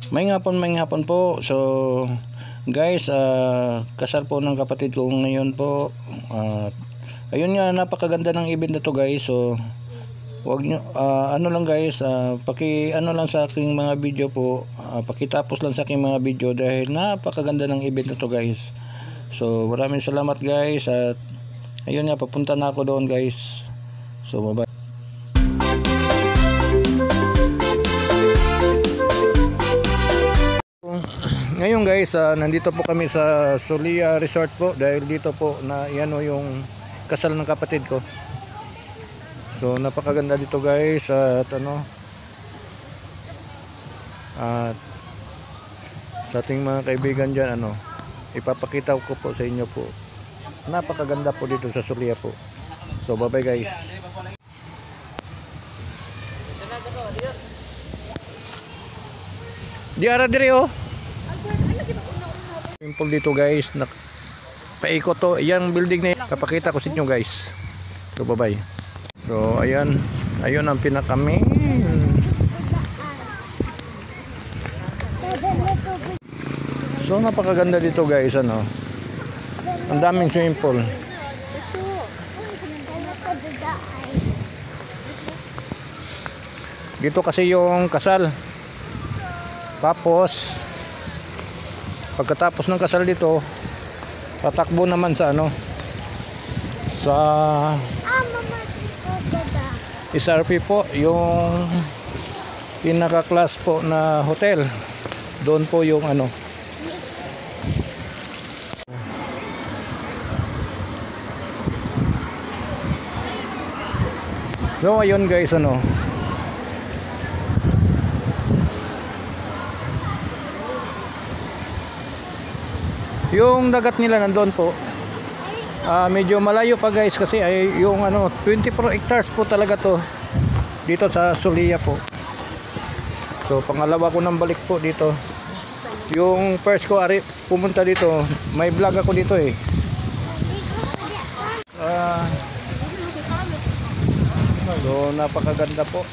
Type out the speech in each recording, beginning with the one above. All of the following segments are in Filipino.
May hapon po. So guys, kasal po ng kapatid ko ngayon po. Ayun nga, napakaganda ng event na to guys. So wag nyo, ano lang guys, ano lang sa aking mga video po, pakitapos lang sa aking mga video dahil napakaganda ng event na to guys. So maraming salamat guys, at ayun nga, papunta na ako doon guys. So bye bye. Ngayon guys, nandito po kami sa Zulia Resort po dahil dito po na yan yung kasal ng kapatid ko. So napakaganda dito guys, at at sa ating mga kaibigan dyan, ipapakita ko po sa inyo po. Napakaganda po dito sa Zulia po. So bye bye guys. Diara dire oh. Simple dito guys, paikot to, yung building na yan, papakita ko sa inyo guys. So bye bye. So ayan, ayun ang pinakamin. So napakaganda dito guys, ang daming swimming pool. Dito kasi yung kasal. Tapos pagkatapos ng kasal dito, tatakbo naman sa sa SRP po, yung pinaka-class po na hotel. Doon po yung So ayun guys, yung dagat nila nandoon po. Medyo malayo pa guys kasi ay yung 24 hectares po talaga to dito sa Zulia po. So pangalawa ko nang balik po dito. Yung first ko pumunta dito, may vlog ako dito eh. So napakaganda po.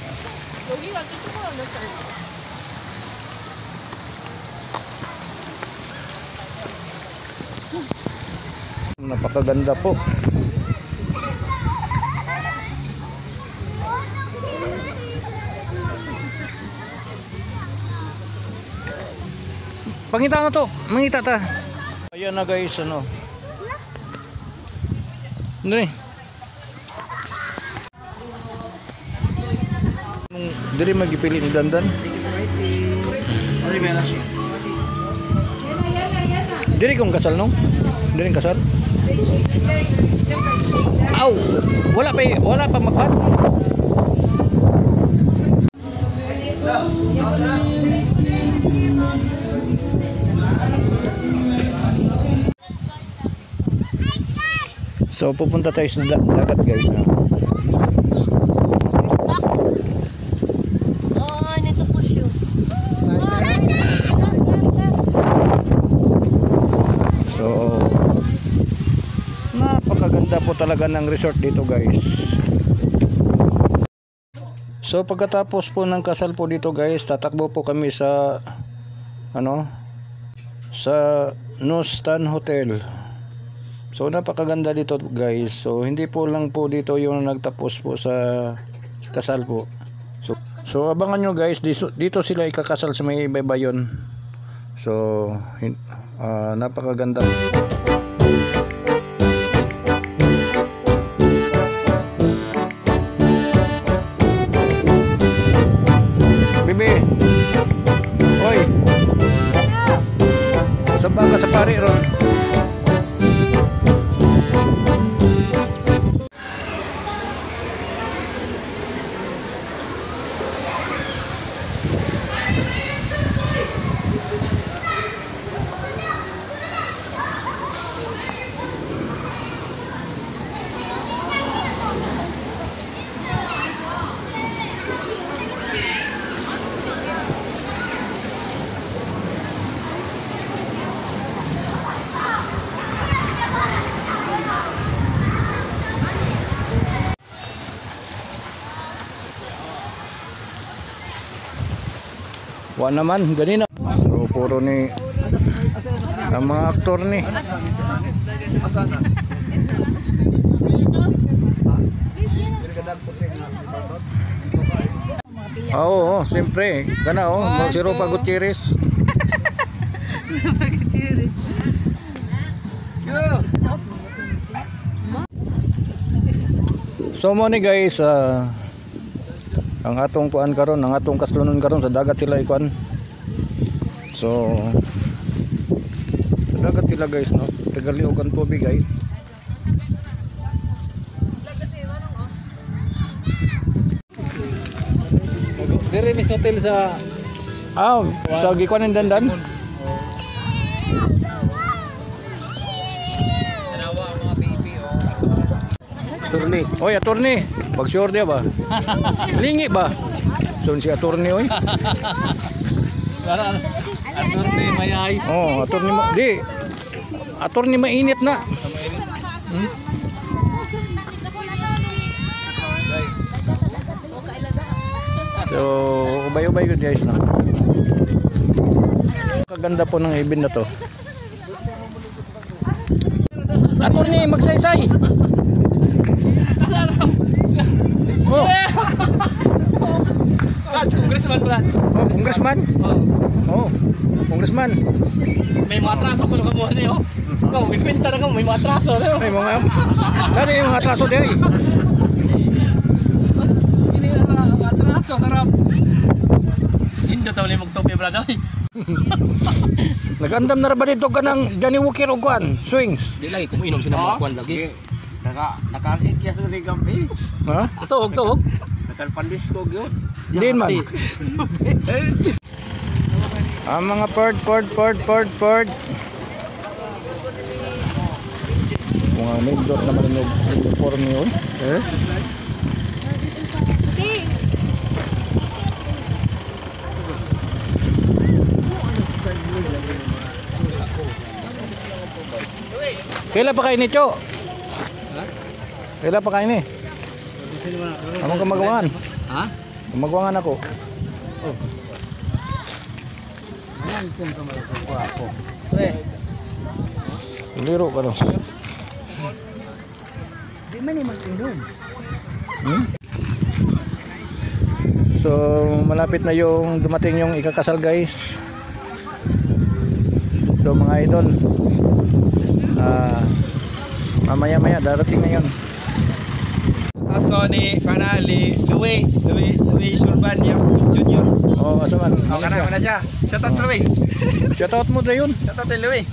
Napakaganda po. Pangita na to, mangita ta. Ayan na guys, Diri magipili ni Dandan. Diri kong kasal no? Diri kasal? Aw, wala pa makat. So pupunta tayo sa dagat guys. So napakaganda po talaga ng resort dito guys. So pagkatapos po ng kasal po dito guys, tatakbo po kami sa sa Nostan Hotel. So napakaganda dito guys. So hindi po lang po dito yung nagtapos po sa kasal po. So abangan nyo guys, dito sila ikakasal sa may Baybayon. So napakaganda. Bibi, oy, sabang ka sa pari ron. Wa naman ganina. So puro ni ang mga aktor ni. Oo, siyempre. Kana si Ropa Gutierrez. So mo ni guys, ang atong kuan karon, ang atong kaslunon karon sa dagat sila ikuan. So sa dagat sila guys, no. Tagaliog ang tubig guys. Dire mis hotel sa sa gikuan ng dandan. Turni. Oy, attorney, pag-sure dia ba? Lingi ba? So si attorney oy. Turni mayay. Oh, attorney di. Attorney mainit na. So, ubay-ubay ko guys na. Kaganda po ng event na to. Attorney, magsaysay. Oh. Congressman Brad. Oh, congressman. Oh, congressman. May mga atraso ko lang mo niyo. Ikaw, may pinta na ka, may mga atraso. May mga dati yung mga atraso di ay. Ini ang atraso sarap. Indo taw limog topi Brad. Nagandam na ra ba dito ka ng Johnny Walker o kuan? Swings. Di lagi kuminom sila mga kwan lagi. Nakakikya sa ni Gampi. Ha? Tuog. Nakalpandis ko gyud. Din man. Ang mga port. Mga nindot naman yung uniform yun. Eh? Kailan pa kayo ni Cho? Kailan pa kayo ni? Anong kamagawangan? Ha? Kamagawangan ako. Liro ka no. Di man ni mag-inom. So malapit na yung dumating yung ikakasal guys. So mga idol, mamaya darating na yun. Ako ni Panali Louis Surbanya Junior. Oh, asa man? Ako na siya. Shout out Louis. Shout out mo na yun. Shout out Louis.